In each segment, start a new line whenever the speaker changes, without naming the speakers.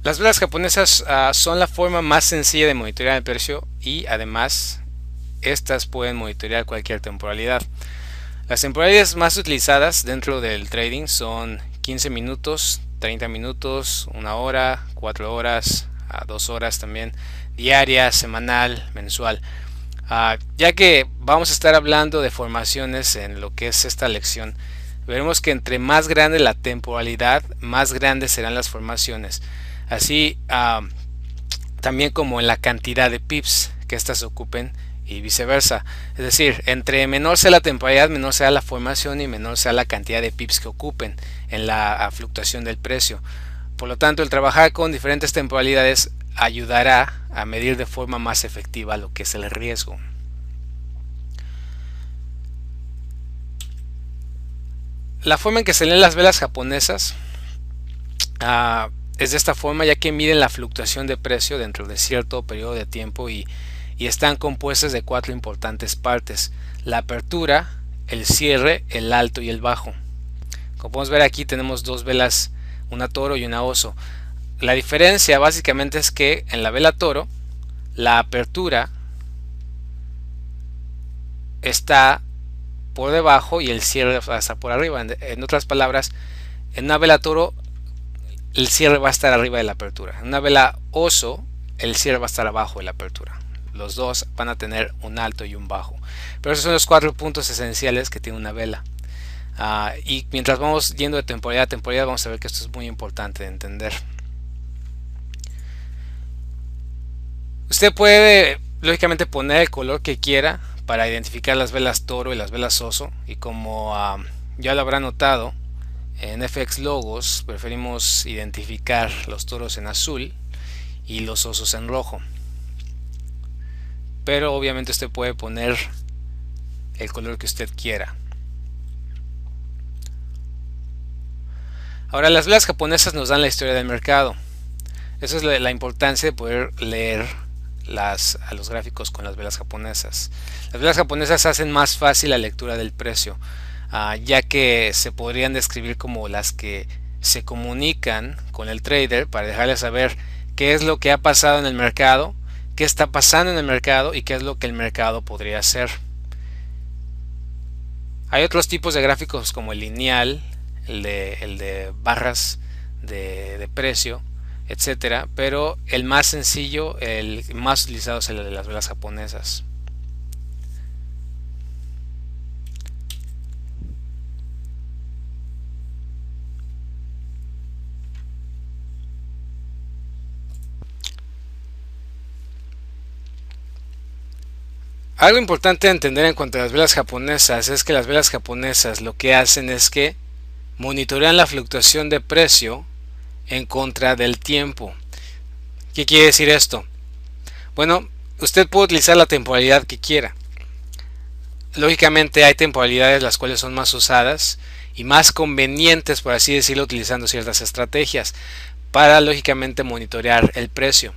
Las velas japonesas son la forma más sencilla de monitorear el precio y además estas pueden monitorear cualquier temporalidad. Las temporalidades más utilizadas dentro del trading son 15 minutos, 30 minutos, 1 hora, 4 horas, 2 horas también, diaria, semanal, mensual. Ya que vamos a estar hablando de formaciones en lo que es esta lección, veremos que entre más grande la temporalidad, más grandes serán las formaciones. Así también como en la cantidad de pips que éstas ocupen y viceversa. Es decir, entre menor sea la temporalidad, menor sea la formación y menor sea la cantidad de pips que ocupen en la fluctuación del precio. Por lo tanto, el trabajar con diferentes temporalidades ayudará a medir de forma más efectiva lo que es el riesgo. La forma en que se leen las velas japonesas es de esta forma, ya que miden la fluctuación de precio dentro de cierto periodo de tiempo y están compuestas de 4 importantes partes: la apertura, el cierre, el alto y el bajo. Como podemos ver aquí tenemos dos velas, una toro y una oso. La diferencia básicamente es que en la vela toro la apertura está por debajo y el cierre está por arriba. En otras palabras, en una vela toro el cierre va a estar arriba de la apertura. En una vela oso el cierre va a estar abajo de la apertura. Los dos van a tener un alto y un bajo. Pero esos son los 4 puntos esenciales que tiene una vela. Y mientras vamos yendo de temporalidad a temporalidad, vamos a ver que esto es muy importante de entender. Usted puede lógicamente poner el color que quiera para identificar las velas toro y las velas oso, y como ya lo habrá notado, en FX Logos preferimos identificar los toros en azul y los osos en rojo, pero obviamente usted puede poner el color que usted quiera. Ahora, las velas japonesas nos dan la historia del mercado. Esa es la importancia de poder leer a los gráficos con las velas japonesas. Las velas japonesas hacen más fácil la lectura del precio, ya que se podrían describir como las que se comunican con el trader para dejarle saber qué es lo que ha pasado en el mercado, qué está pasando en el mercado y qué es lo que el mercado podría hacer. Hay otros tipos de gráficos como el lineal, el de barras de precio, etcétera, pero el más sencillo, el más utilizado es el de las velas japonesas. Algo importante a entender en cuanto a las velas japonesas es que las velas japonesas lo que hacen es que monitorean la fluctuación de precio en contra del tiempo. ¿Qué quiere decir esto? Bueno, usted puede utilizar la temporalidad que quiera. Lógicamente hay temporalidades las cuales son más usadas y más convenientes, por así decirlo, utilizando ciertas estrategias para lógicamente monitorear el precio.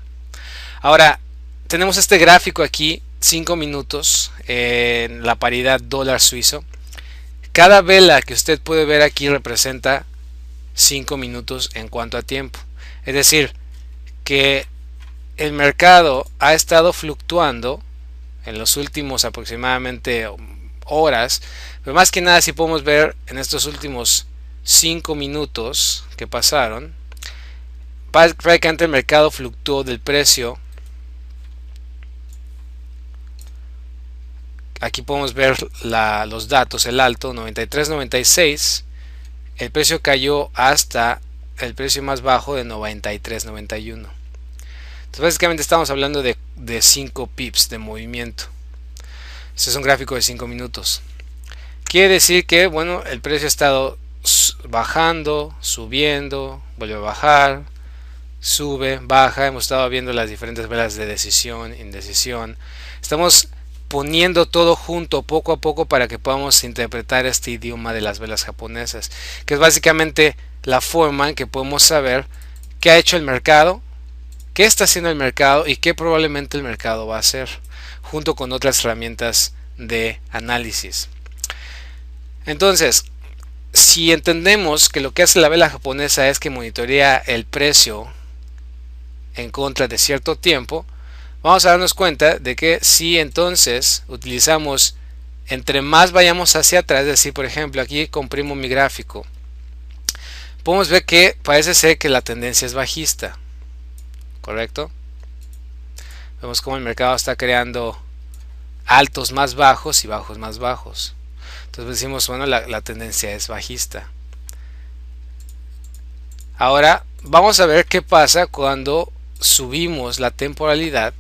Ahora, tenemos este gráfico aquí, 5 minutos en la paridad dólar suizo. Cada vela que usted puede ver aquí representa 5 minutos en cuanto a tiempo. Es decir, que el mercado ha estado fluctuando en los últimos aproximadamente horas, pero más que nada si podemos ver en estos últimos 5 minutos que pasaron, prácticamente el mercado fluctuó del precio. Aquí podemos ver los datos, el alto 93.96, el precio cayó hasta el precio más bajo de 93.91. Entonces básicamente estamos hablando de 5 pips de movimiento. Este es un gráfico de 5 minutos. Quiere decir que, bueno, el precio ha estado bajando, subiendo, vuelve a bajar, sube, baja. Hemos estado viendo las diferentes velas de decisión, indecisión. Estamos poniendo todo junto poco a poco para que podamos interpretar este idioma de las velas japonesas, que es básicamente la forma en que podemos saber qué ha hecho el mercado, qué está haciendo el mercado y qué probablemente el mercado va a hacer, junto con otras herramientas de análisis. Entonces, si entendemos que lo que hace la vela japonesa es que monitorea el precio en contra de cierto tiempo, vamos a darnos cuenta de que si entonces utilizamos entre más vayamos hacia atrás, es decir, por ejemplo, aquí comprimo mi gráfico, podemos ver que parece ser que la tendencia es bajista, ¿correcto? Vemos cómo el mercado está creando altos más bajos y bajos más bajos. Entonces decimos, bueno, la tendencia es bajista. Ahora vamos a ver qué pasa cuando subimos la temporalidad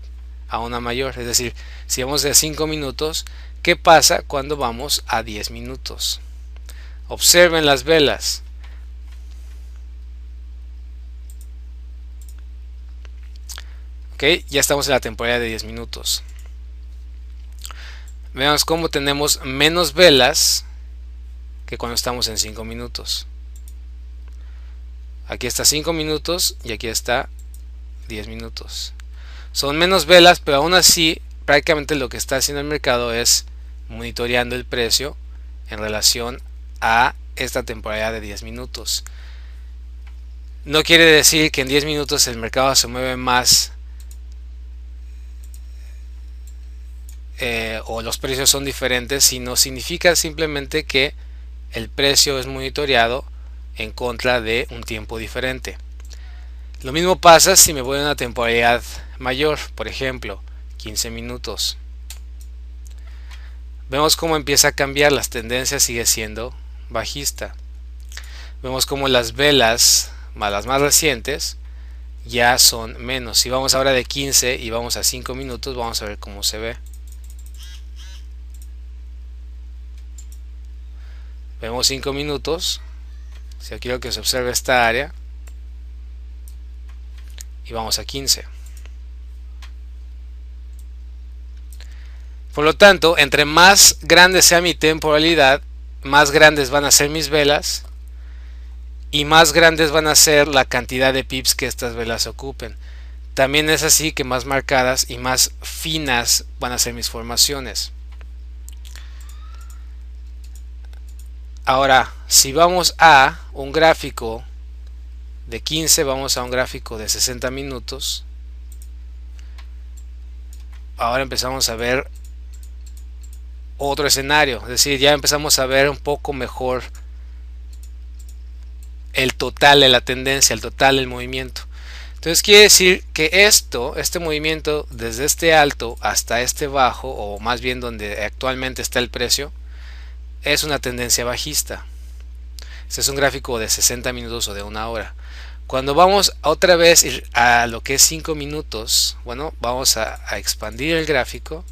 a una mayor, es decir, si vamos de 5 minutos, ¿qué pasa cuando vamos a 10 minutos? Observen las velas. Ok, ya estamos en la temporalidad de 10 minutos. Veamos cómo tenemos menos velas que cuando estamos en 5 minutos. Aquí está 5 minutos y aquí está 10 minutos. Son menos velas, pero aún así prácticamente lo que está haciendo el mercado es monitoreando el precio en relación a esta temporalidad de 10 minutos. No quiere decir que en 10 minutos el mercado se mueve más o los precios son diferentes, sino significa simplemente que el precio es monitoreado en contra de un tiempo diferente. Lo mismo pasa si me voy a una temporalidad mayor, por ejemplo 15 minutos. Vemos cómo empieza a cambiar, las tendencias sigue siendo bajista. Vemos cómo las velas, las más recientes, ya son menos. Si vamos ahora de 15 y vamos a 5 minutos, vamos a ver cómo se ve. Vemos 5 minutos. Si aquí quiero que se observe esta área. Y vamos a 15. Por lo tanto, entre más grande sea mi temporalidad, más grandes van a ser mis velas y más grandes van a ser la cantidad de pips que estas velas ocupen. También es así que más marcadas y más finas van a ser mis formaciones. Ahora, si vamos a un gráfico de 15, vamos a un gráfico de 60 minutos. Ahora empezamos a ver otro escenario, es decir, ya empezamos a ver un poco mejor el total de la tendencia, el total del movimiento. Entonces quiere decir que este movimiento desde este alto hasta este bajo, o más bien donde actualmente está el precio, es una tendencia bajista. Este es un gráfico de 60 minutos o de una hora. Cuando vamos otra vez a lo que es 5 minutos, bueno, vamos a expandir el gráfico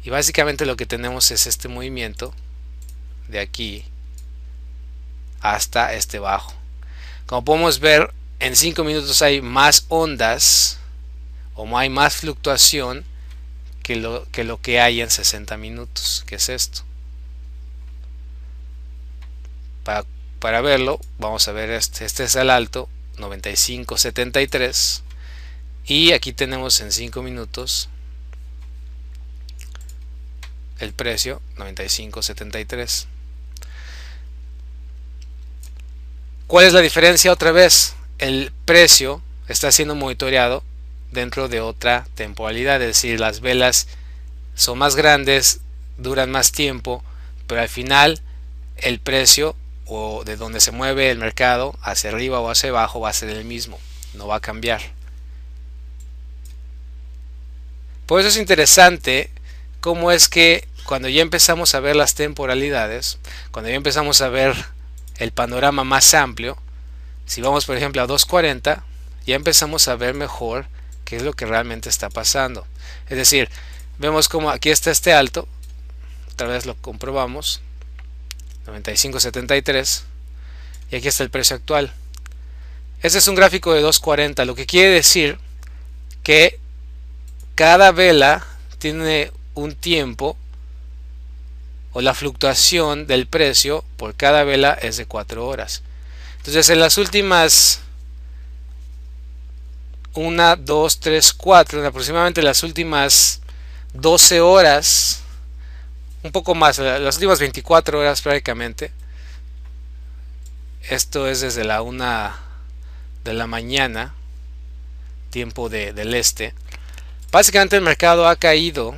y básicamente lo que tenemos es este movimiento de aquí hasta este bajo. Como podemos ver, en 5 minutos hay más ondas o hay más fluctuación que lo que hay en 60 minutos, que es esto. Para verlo, vamos a ver este es el alto 95.73 y aquí tenemos en 5 minutos el precio 95.73. ¿Cuál es la diferencia? Otra vez, el precio está siendo monitoreado dentro de otra temporalidad, es decir, las velas son más grandes, duran más tiempo, pero al final el precio o de donde se mueve el mercado hacia arriba o hacia abajo va a ser el mismo, no va a cambiar. Por eso es interesante cómo es que cuando ya empezamos a ver las temporalidades, cuando ya empezamos a ver el panorama más amplio, si vamos por ejemplo a 240, ya empezamos a ver mejor qué es lo que realmente está pasando. Es decir, vemos como aquí está este alto, otra vez lo comprobamos, 95.73, y aquí está el precio actual. Este es un gráfico de 240, lo que quiere decir que cada vela tiene un tiempo, o la fluctuación del precio por cada vela es de 4 horas. Entonces en las últimas 1, 2, 3, 4, en aproximadamente las últimas 12 horas, un poco más, las últimas 24 horas prácticamente, esto es desde la 1 de la mañana, tiempo del este, básicamente el mercado ha caído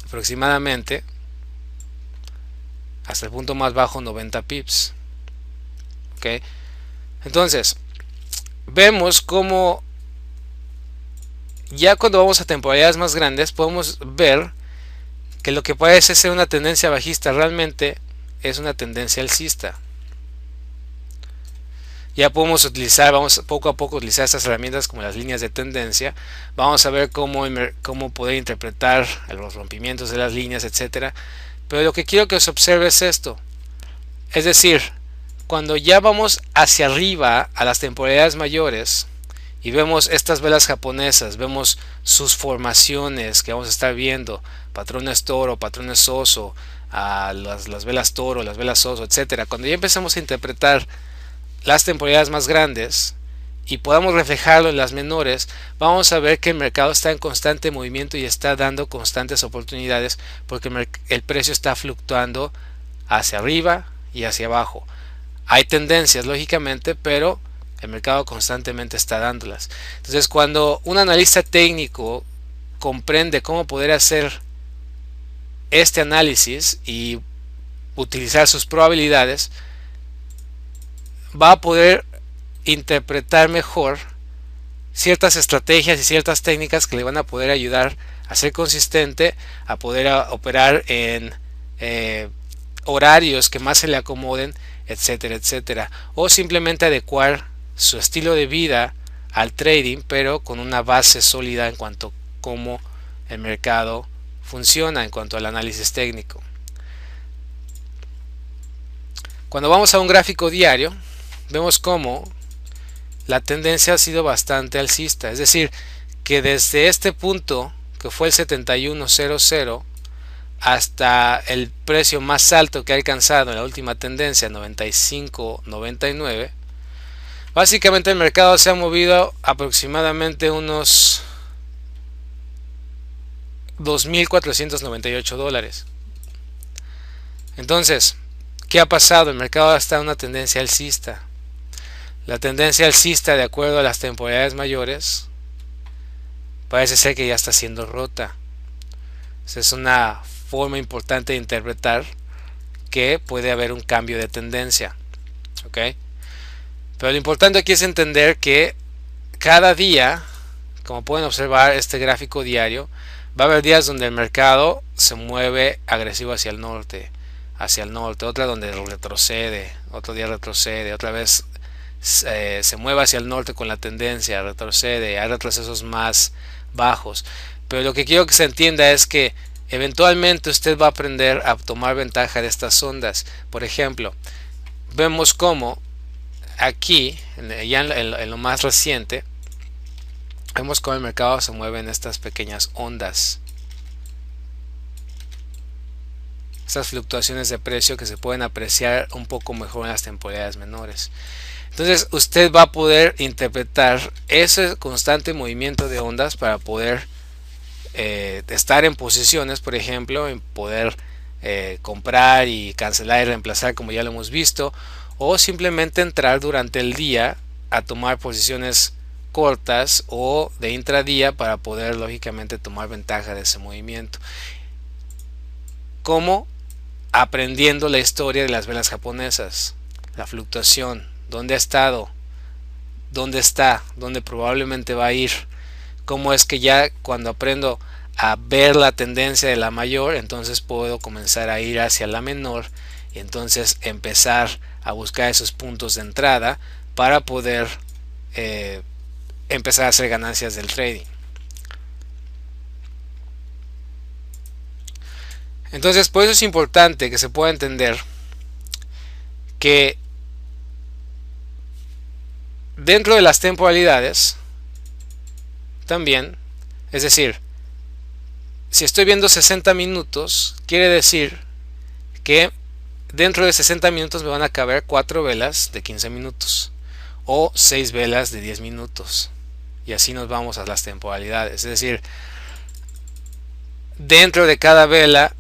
aproximadamente hasta el punto más bajo, 90 pips. ¿Okay? Entonces, vemos como ya cuando vamos a temporalidades más grandes podemos ver que lo que parece ser una tendencia bajista realmente es una tendencia alcista. Ya podemos utilizar, vamos poco a poco a utilizar estas herramientas como las líneas de tendencia. Vamos a ver cómo poder interpretar los rompimientos de las líneas, etcétera. Pero lo que quiero que os observe es esto. Es decir, cuando ya vamos hacia arriba a las temporalidades mayores y vemos estas velas japonesas, vemos sus formaciones que vamos a estar viendo, patrones toro, patrones oso, las velas toro, las velas oso, etcétera. Cuando ya empezamos a interpretar las temporalidades más grandes y podamos reflejarlo en las menores, vamos a ver que el mercado está en constante movimiento y está dando constantes oportunidades porque el precio está fluctuando hacia arriba y hacia abajo. Hay tendencias lógicamente, pero el mercado constantemente está dándolas. Entonces, cuando un analista técnico comprende cómo poder hacer este análisis y utilizar sus probabilidades, va a poder interpretar mejor ciertas estrategias y ciertas técnicas que le van a poder ayudar a ser consistente, a poder operar en horarios que más se le acomoden, etcétera, etcétera, o simplemente adecuar su estilo de vida al trading, pero con una base sólida en cuanto a cómo el mercado funciona en cuanto al análisis técnico. Cuando vamos a un gráfico diario, vemos cómo la tendencia ha sido bastante alcista, es decir, que desde este punto que fue el 71.00 hasta el precio más alto que ha alcanzado en la última tendencia, 95.99, básicamente el mercado se ha movido aproximadamente unos $2.498. Entonces, ¿qué ha pasado? El mercado está en una tendencia alcista. La tendencia alcista, de acuerdo a las temporalidades mayores, parece ser que ya está siendo rota. Esa es una forma importante de interpretar que puede haber un cambio de tendencia. ¿Ok? Pero lo importante aquí es entender que cada día, como pueden observar este gráfico diario, va a haber días donde el mercado se mueve agresivo hacia el norte, otra donde retrocede, otro día retrocede, otra vez se mueve hacia el norte con la tendencia, retrocede, hay retrocesos más bajos. Pero lo que quiero que se entienda es que eventualmente usted va a aprender a tomar ventaja de estas ondas. Por ejemplo, vemos cómo aquí, ya en lo más reciente, vemos cómo el mercado se mueve en estas pequeñas ondas. Estas fluctuaciones de precio que se pueden apreciar un poco mejor en las temporalidades menores. Entonces usted va a poder interpretar ese constante movimiento de ondas para poder estar en posiciones, por ejemplo, en poder comprar y cancelar y reemplazar, como ya lo hemos visto, o simplemente entrar durante el día a tomar posiciones cortas o de intradía para poder lógicamente tomar ventaja de ese movimiento. Como aprendiendo la historia de las velas japonesas, la fluctuación, dónde ha estado, dónde está, dónde probablemente va a ir, cómo es que ya cuando aprendo a ver la tendencia de la mayor, entonces puedo comenzar a ir hacia la menor y entonces empezar a buscar esos puntos de entrada para poder empezar a hacer ganancias del trading. Entonces, por eso es importante que se pueda entender que dentro de las temporalidades también, es decir, si estoy viendo 60 minutos, quiere decir que dentro de 60 minutos me van a caber 4 velas de 15 minutos o 6 velas de 10 minutos y así nos vamos a las temporalidades. Es decir, dentro de cada vela,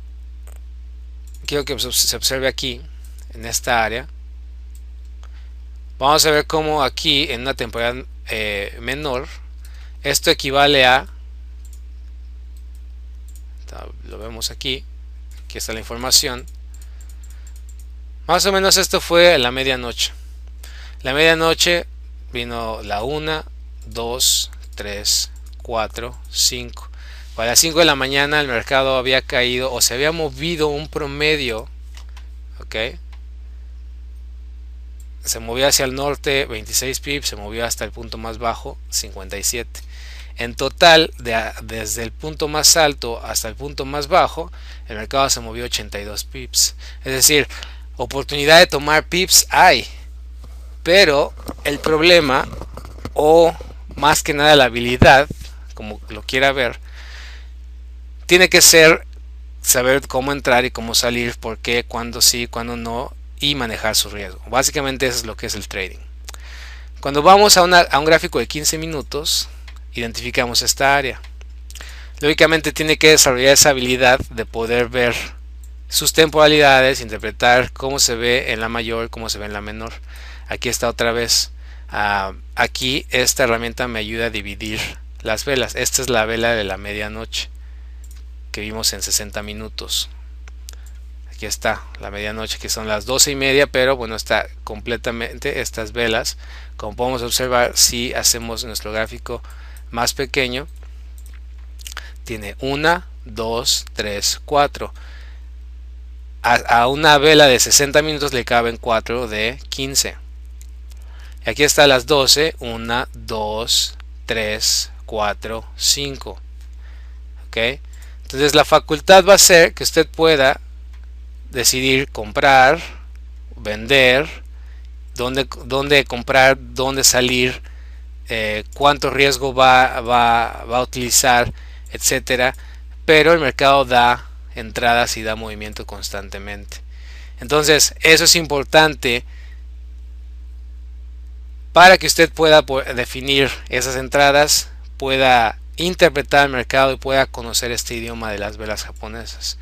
quiero que se observe aquí en esta área, vamos a ver cómo aquí en una temporalidad menor, esto equivale a, lo vemos aquí está la información, más o menos esto fue la medianoche. La medianoche vino la 1, 2, 3, 4, 5. Para las 5 de la mañana el mercado había caído o se había movido un promedio, ¿ok? Se movió hacia el norte 26 pips, se movió hasta el punto más bajo 57. En total, desde el punto más alto hasta el punto más bajo, el mercado se movió 82 pips. Es decir, oportunidad de tomar pips hay, pero el problema, o más que nada la habilidad, como lo quiera ver, tiene que ser saber cómo entrar y cómo salir, por qué, cuándo sí, cuándo no, y manejar su riesgo. Básicamente eso es lo que es el trading. Cuando vamos a un gráfico de 15 minutos, identificamos esta área. Lógicamente tiene que desarrollar esa habilidad de poder ver sus temporalidades, interpretar cómo se ve en la mayor, cómo se ve en la menor. Aquí está otra vez. Aquí esta herramienta me ayuda a dividir las velas. Esta es la vela de la medianoche que vimos en 60 minutos. Aquí está la medianoche, que son las 12:30, pero bueno, está completamente estas velas. Como podemos observar, si hacemos nuestro gráfico más pequeño, tiene 1, 2, 3, 4. A una vela de 60 minutos le caben 4 de 15. Y aquí está las 12, 1, 2, 3, 4, 5. ¿Ok? Entonces la facultad va a ser que usted pueda decidir comprar, vender, dónde comprar, dónde salir, cuánto riesgo va a utilizar, etcétera. Pero el mercado da entradas y da movimiento constantemente. Entonces eso es importante para que usted pueda definir esas entradas, pueda interpretar el mercado y pueda conocer este idioma de las velas japonesas.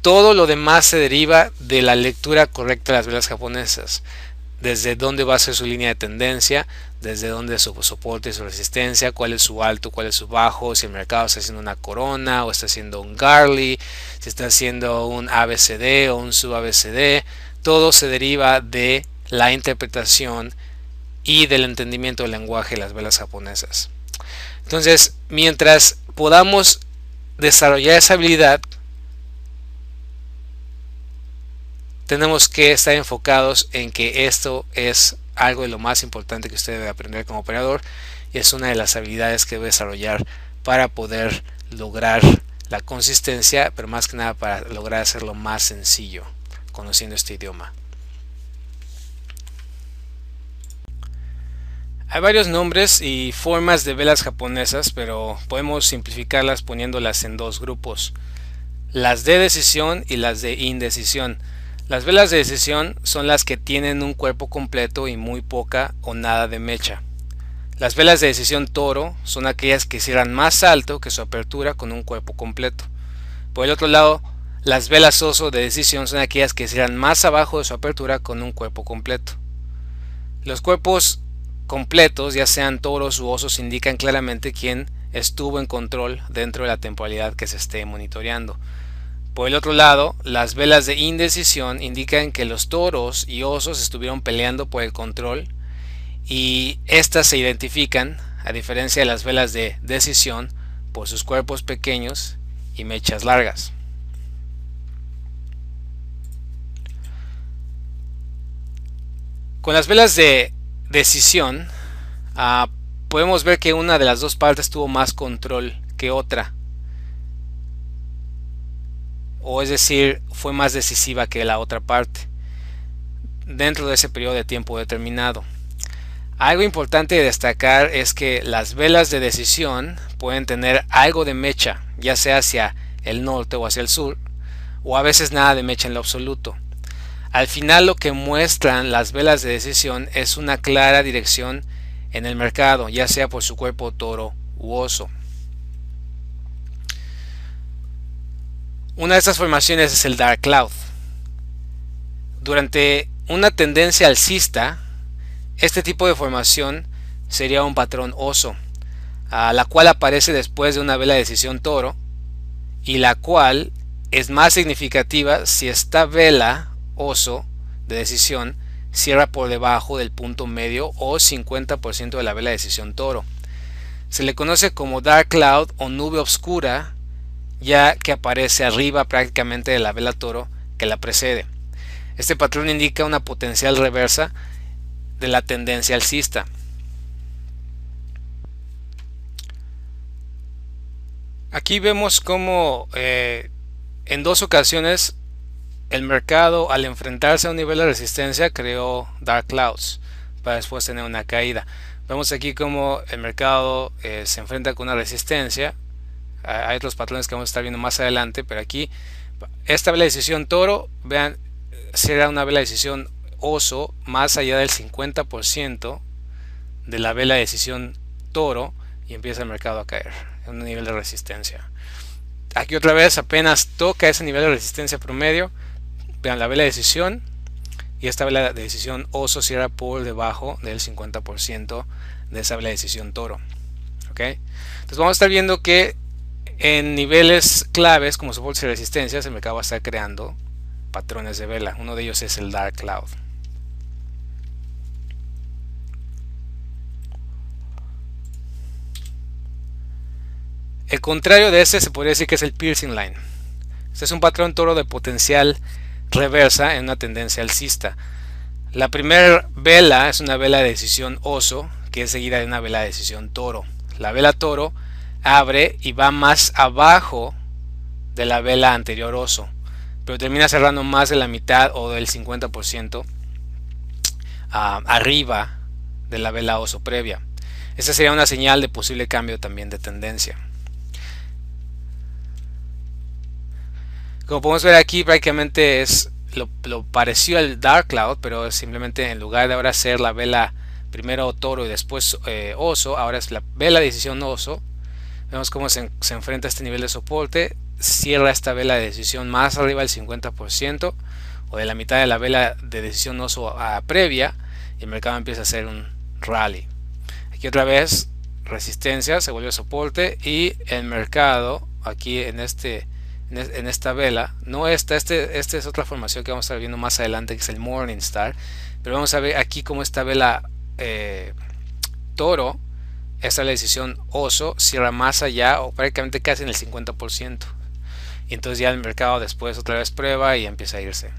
Todo lo demás se deriva de la lectura correcta de las velas japonesas. Desde dónde va a ser su línea de tendencia, desde dónde es su soporte y su resistencia, cuál es su alto, cuál es su bajo, si el mercado está haciendo una corona o está haciendo un Garley, si está haciendo un ABCD o un sub ABCD. Todo se deriva de la interpretación y del entendimiento del lenguaje de las velas japonesas. Entonces, mientras podamos desarrollar esa habilidad, tenemos que estar enfocados en que esto es algo de lo más importante que usted debe aprender como operador, y es una de las habilidades que debe desarrollar para poder lograr la consistencia, pero más que nada para lograr hacerlo más sencillo conociendo este idioma. Hay varios nombres y formas de velas japonesas, pero podemos simplificarlas poniéndolas en dos grupos: las de decisión y las de indecisión. Las velas de decisión son las que tienen un cuerpo completo y muy poca o nada de mecha. Las velas de decisión toro son aquellas que cierran más alto que su apertura con un cuerpo completo. Por el otro lado, las velas oso de decisión son aquellas que cierran más abajo de su apertura con un cuerpo completo. Los cuerpos completos, ya sean toros u osos, indican claramente quién estuvo en control dentro de la temporalidad que se esté monitoreando. Por el otro lado, las velas de indecisión indican que los toros y osos estuvieron peleando por el control, y estas se identifican, a diferencia de las velas de decisión, por sus cuerpos pequeños y mechas largas. Con las velas de decisión, podemos ver que una de las dos partes tuvo más control que otra, o es decir, fue más decisiva que la otra parte dentro de ese periodo de tiempo determinado. Algo importante de destacar es que las velas de decisión pueden tener algo de mecha, ya sea hacia el norte o hacia el sur, o a veces nada de mecha en lo absoluto. Al final, lo que muestran las velas de decisión es una clara dirección en el mercado, ya sea por su cuerpo toro u oso. Una de estas formaciones es el Dark Cloud. Durante una tendencia alcista, este tipo de formación sería un patrón oso, la cual aparece después de una vela de decisión toro, y la cual es más significativa si esta vela oso de decisión cierra por debajo del punto medio o 50% de la vela de decisión toro. Se le conoce como dark cloud o nube oscura, ya que aparece arriba prácticamente de la vela toro que la precede. Este patrón indica una potencial reversa de la tendencia alcista. Aquí vemos cómo en dos ocasiones el mercado, al enfrentarse a un nivel de resistencia, creó dark clouds para después tener una caída. Vemos aquí cómo el mercado se enfrenta con una resistencia. Hay otros patrones que vamos a estar viendo más adelante, pero aquí esta vela de decisión toro, vean, será una vela de decisión oso más allá del 50% de la vela de decisión toro, y empieza el mercado a caer en un nivel de resistencia. Aquí otra vez apenas toca ese nivel de resistencia promedio. Vean la vela de decisión, y esta vela de decisión oso cierra por debajo del 50% de esa vela de decisión toro. ¿Okay? Entonces vamos a estar viendo que en niveles claves como soportes y resistencias el mercado va a estar creando patrones de vela. Uno de ellos es el dark cloud. El contrario de este se podría decir que es el piercing line. Este es un patrón toro de potencial reversa en una tendencia alcista. La primera vela es una vela de decisión oso, que es seguida de una vela de decisión toro. La vela toro abre y va más abajo de la vela anterior oso, pero termina cerrando más de la mitad o del 50% arriba de la vela oso previa. Esta sería una señal de posible cambio también de tendencia. Como podemos ver aquí, prácticamente es lo parecido al dark cloud, pero simplemente en lugar de ahora ser la vela primero toro y después oso, ahora es la vela de decisión oso. Vemos cómo se enfrenta a este nivel de soporte, cierra esta vela de decisión más arriba del 50% o de la mitad de la vela de decisión oso previa, y el mercado empieza a hacer un rally. Aquí otra vez resistencia, se vuelve soporte, y el mercado aquí en esta vela, no esta es otra formación que vamos a estar viendo más adelante, que es el Morningstar, pero vamos a ver aquí cómo esta vela toro, esta es la decisión oso, cierra más allá o prácticamente casi en el 50%, y entonces ya el mercado después otra vez prueba y empieza a irse.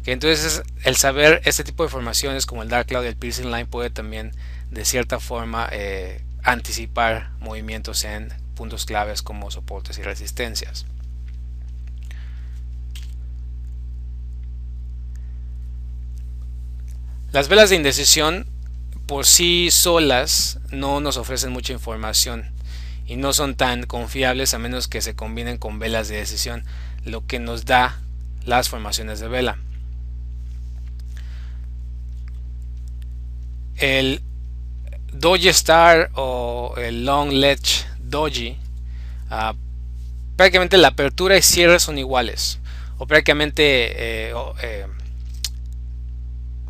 Okay, entonces el saber este tipo de formaciones como el dark cloud y el piercing line puede también de cierta forma anticipar movimientos en puntos claves como soportes y resistencias. Las velas de indecisión por sí solas no nos ofrecen mucha información y no son tan confiables a menos que se combinen con velas de decisión, lo que nos da las formaciones de vela. El Doji Star o el Long Ledge Doji, prácticamente la apertura y cierre son iguales, o prácticamente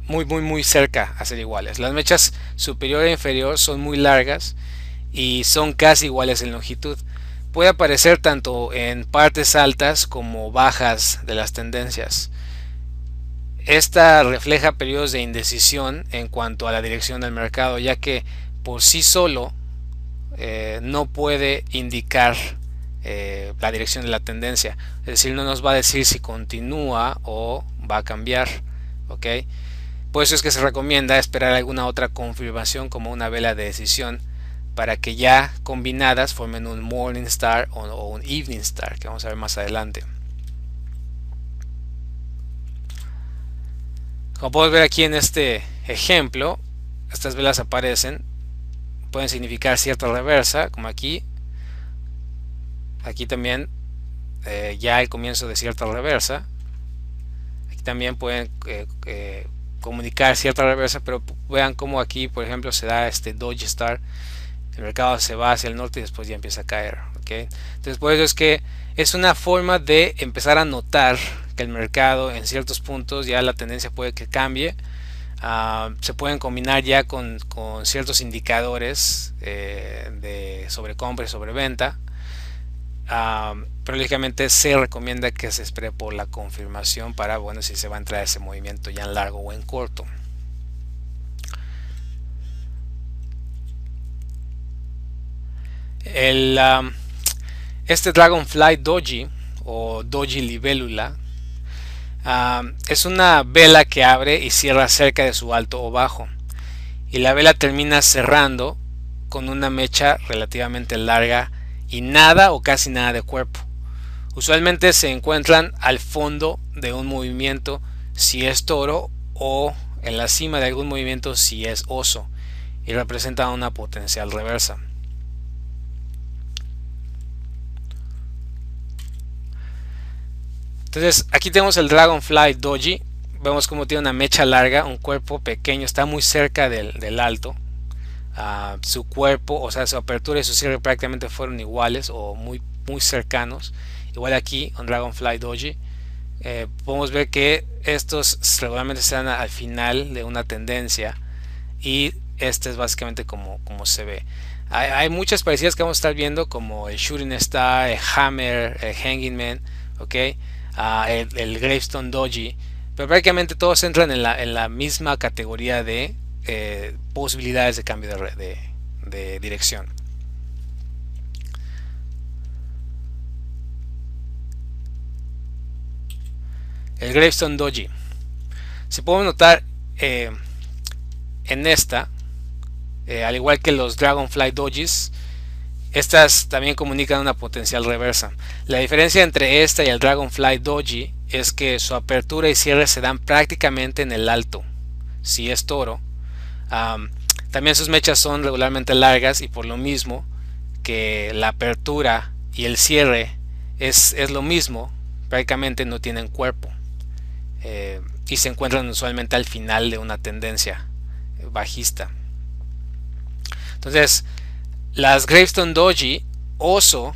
muy cerca a ser iguales. Las mechas superior e inferior son muy largas y son casi iguales en longitud. Puede aparecer tanto en partes altas como bajas de las tendencias. Esta refleja periodos de indecisión en cuanto a la dirección del mercado, ya que por sí solo no puede indicar la dirección de la tendencia. Es decir, no nos va a decir si continúa o va a cambiar. ¿Ok? Por eso es que se recomienda esperar alguna otra confirmación como una vela de decisión para que ya combinadas formen un Morning Star o un Evening Star, que vamos a ver más adelante. Como podemos ver aquí en este ejemplo, estas velas aparecen, pueden significar cierta reversa, como aquí también ya el comienzo de cierta reversa. Aquí también pueden comunicar cierta reversa, pero vean cómo aquí por ejemplo se da este Doji Star, el mercado se va hacia el norte y después ya empieza a caer. ¿Okay? Entonces por eso es que es una forma de empezar a notar que el mercado en ciertos puntos ya la tendencia puede que cambie Se pueden combinar ya con ciertos indicadores de sobrecompra y sobreventa. Pero lógicamente se recomienda que se espere por la confirmación para, bueno, si se va a entrar ese movimiento ya en largo o en corto. Este Dragonfly Doji o Doji Libélula es una vela que abre y cierra cerca de su alto o bajo, y la vela termina cerrando con una mecha relativamente larga y nada o casi nada de cuerpo. Usualmente se encuentran al fondo de un movimiento si es toro, o en la cima de algún movimiento si es oso, y representan una potencial reversa. Entonces aquí tenemos el Dragonfly Doji. Vemos como tiene una mecha larga, un cuerpo pequeño, está muy cerca del alto. Su cuerpo, o sea, su apertura y su cierre prácticamente fueron iguales o muy cercanos. Igual aquí, un Dragonfly Doji. Podemos ver que estos regularmente se dan al final de una tendencia, y este es básicamente como se ve. Hay muchas parecidas que vamos a estar viendo, como el Shooting Star, el Hammer, el Hanging Man, ¿okay? El Gravestone Doji, pero prácticamente todos entran en la misma categoría de posibilidades de cambio de dirección. El Gravestone Doji, si podemos notar en esta, al igual que los Dragonfly Dojis, estas también comunican una potencial reversa. La diferencia entre esta y el Dragonfly Doji es que su apertura y cierre se dan prácticamente en el alto, si es toro. También sus mechas son regularmente largas, y por lo mismo que la apertura y el cierre es lo mismo, prácticamente no tienen cuerpo, y se encuentran usualmente al final de una tendencia bajista. Entonces, las Gravestone Doji oso,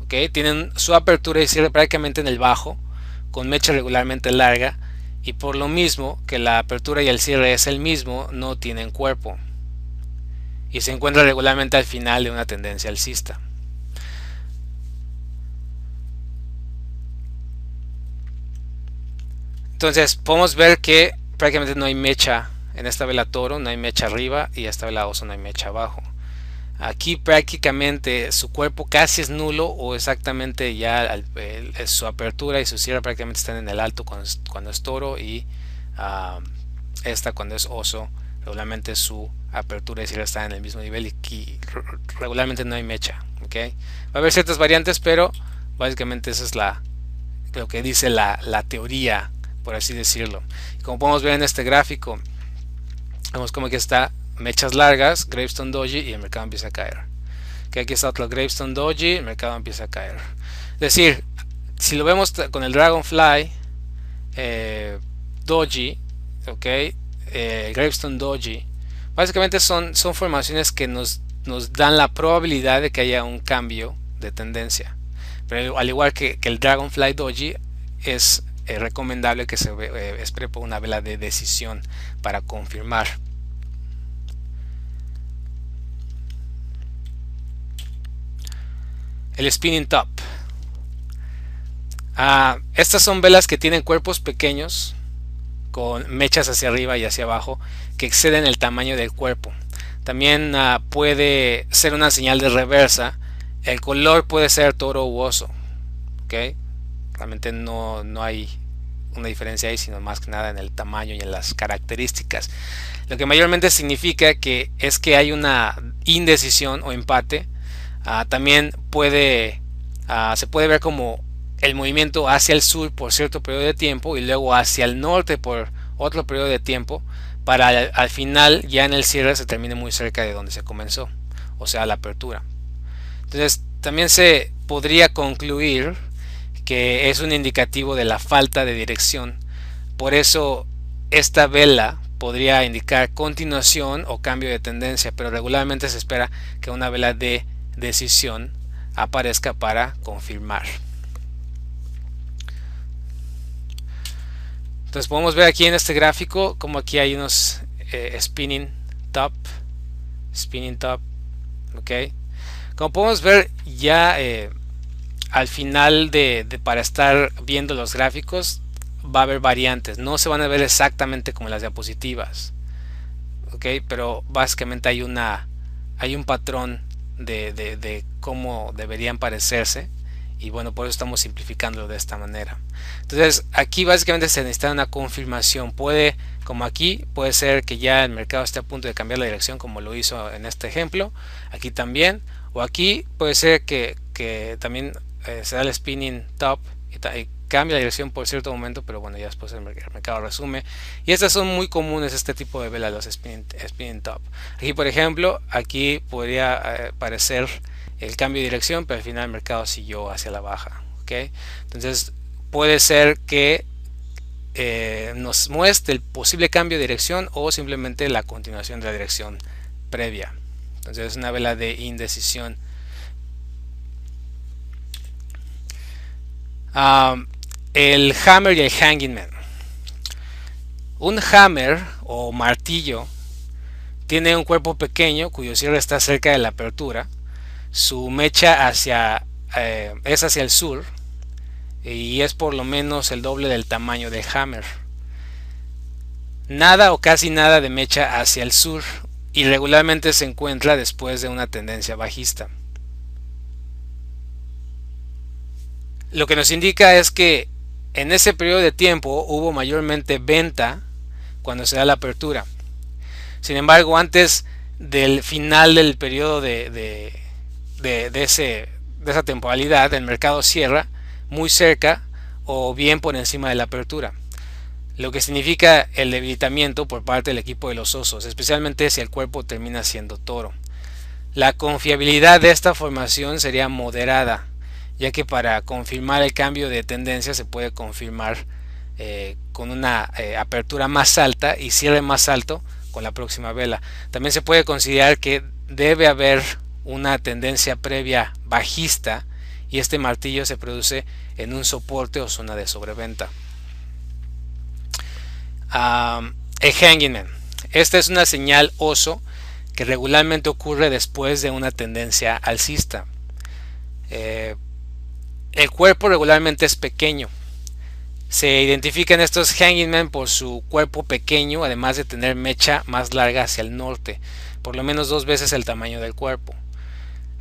¿okay?, tienen su apertura y cierre prácticamente en el bajo, con mecha regularmente larga, y por lo mismo que la apertura y el cierre es el mismo, no tienen cuerpo, y se encuentra regularmente al final de una tendencia alcista. Entonces podemos ver que prácticamente no hay mecha en esta vela toro, no hay mecha arriba, y esta vela oso no hay mecha abajo. Aquí prácticamente su cuerpo casi es nulo, o exactamente ya su apertura y su cierre prácticamente están en el alto cuando es toro, y esta cuando es oso regularmente su apertura y cierre están en el mismo nivel, y regularmente no hay mecha, ¿okay? Va a haber ciertas variantes, pero básicamente eso es lo que dice la teoría, por así decirlo. Y como podemos ver en este gráfico, vemos como que está mechas largas, Gravestone Doji, y el mercado empieza a caer. Que aquí está otro Gravestone Doji, el mercado empieza a caer. Es decir, si lo vemos con el Dragonfly Doji, okay, Gravestone Doji, básicamente son formaciones que nos dan la probabilidad de que haya un cambio de tendencia. Pero al igual que el Dragonfly Doji, es recomendable que se espere por una vela de decisión para confirmar. El Spinning Top. Estas son velas que tienen cuerpos pequeños con mechas hacia arriba y hacia abajo que exceden el tamaño del cuerpo. También puede ser una señal de reversa. El color puede ser toro u oso, ¿okay? Realmente no hay una diferencia ahí, sino más que nada en el tamaño y en las características. Lo que mayormente significa que es que hay una indecisión o empate. También se puede ver como el movimiento hacia el sur por cierto periodo de tiempo, y luego hacia el norte por otro periodo de tiempo, para al final ya en el cierre se termine muy cerca de donde se comenzó, o sea, la apertura. Entonces también se podría concluir que es un indicativo de la falta de dirección. Por eso esta vela podría indicar continuación o cambio de tendencia, pero regularmente se espera que una vela de decisión aparezca para confirmar. Entonces podemos ver aquí en este gráfico como aquí hay unos spinning top, ok. Como podemos ver ya al final para estar viendo los gráficos va a haber variantes, no se van a ver exactamente como las diapositivas, ok, pero básicamente hay un patrón de cómo deberían parecerse, y bueno, por eso estamos simplificándolo de esta manera. Entonces aquí básicamente se necesita una confirmación. Como aquí, puede ser que ya el mercado esté a punto de cambiar la dirección, como lo hizo en este ejemplo. Aquí también, o aquí puede ser que también se da el spinning top y cambia la dirección por cierto momento, pero bueno, ya después el mercado resume. Y estas son muy comunes, este tipo de velas, los spinning top. Aquí por ejemplo, aquí podría parecer el cambio de dirección, pero al final el mercado siguió hacia la baja, ¿okay? Entonces puede ser que nos muestre el posible cambio de dirección o simplemente la continuación de la dirección previa. Entonces es una vela de indecisión. El hammer y el hanging man. Un hammer o martillo tiene un cuerpo pequeño cuyo cierre está cerca de la apertura. Su mecha es hacia el sur y es por lo menos el doble del tamaño del hammer. Nada o casi nada de mecha hacia el sur y regularmente se encuentra después de una tendencia bajista. Lo que nos indica es que en ese periodo de tiempo hubo mayormente venta cuando se da la apertura. Sin embargo, antes del final del periodo de esa temporalidad, el mercado cierra muy cerca o bien por encima de la apertura, lo que significa el debilitamiento por parte del equipo de los osos, especialmente si el cuerpo termina siendo toro. La confiabilidad de esta formación sería moderada, ya que para confirmar el cambio de tendencia se puede confirmar con una apertura más alta y cierre más alto con la próxima vela. También se puede considerar que debe haber una tendencia previa bajista y este martillo se produce en un soporte o zona de sobreventa. El hanging man. Esta es una señal oso que regularmente ocurre después de una tendencia alcista. El cuerpo regularmente es pequeño. Se identifican estos hanging man por su cuerpo pequeño, además de tener mecha más larga hacia el norte, por lo menos 2 veces el tamaño del cuerpo.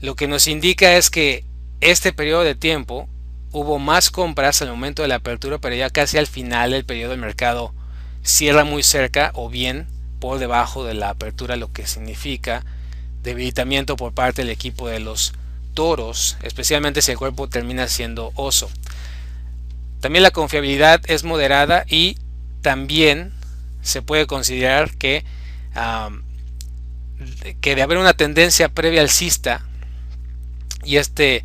Lo que nos indica es que este periodo de tiempo hubo más compras al momento de la apertura, pero ya casi al final del periodo el mercado cierra muy cerca o bien por debajo de la apertura, lo que significa debilitamiento por parte del equipo de los toros, especialmente si el cuerpo termina siendo oso. También la confiabilidad es moderada y también se puede considerar que de haber una tendencia previa alcista y este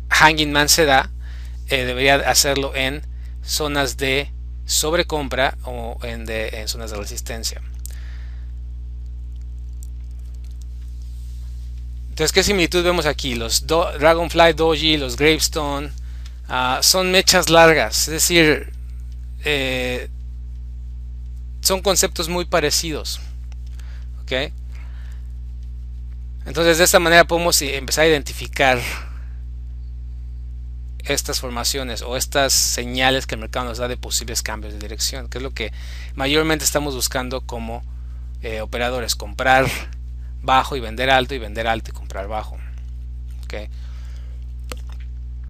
hanging man se da, debería hacerlo en zonas de sobrecompra o en zonas de resistencia. Entonces, ¿qué similitud vemos aquí? Los Dragonfly Doji, los Gravestone, son mechas largas, es decir, son conceptos muy parecidos, ¿ok? Entonces de esta manera podemos empezar a identificar estas formaciones o estas señales que el mercado nos da de posibles cambios de dirección, que es lo que mayormente estamos buscando como operadores: comprar bajo y vender alto y comprar bajo, ¿ok?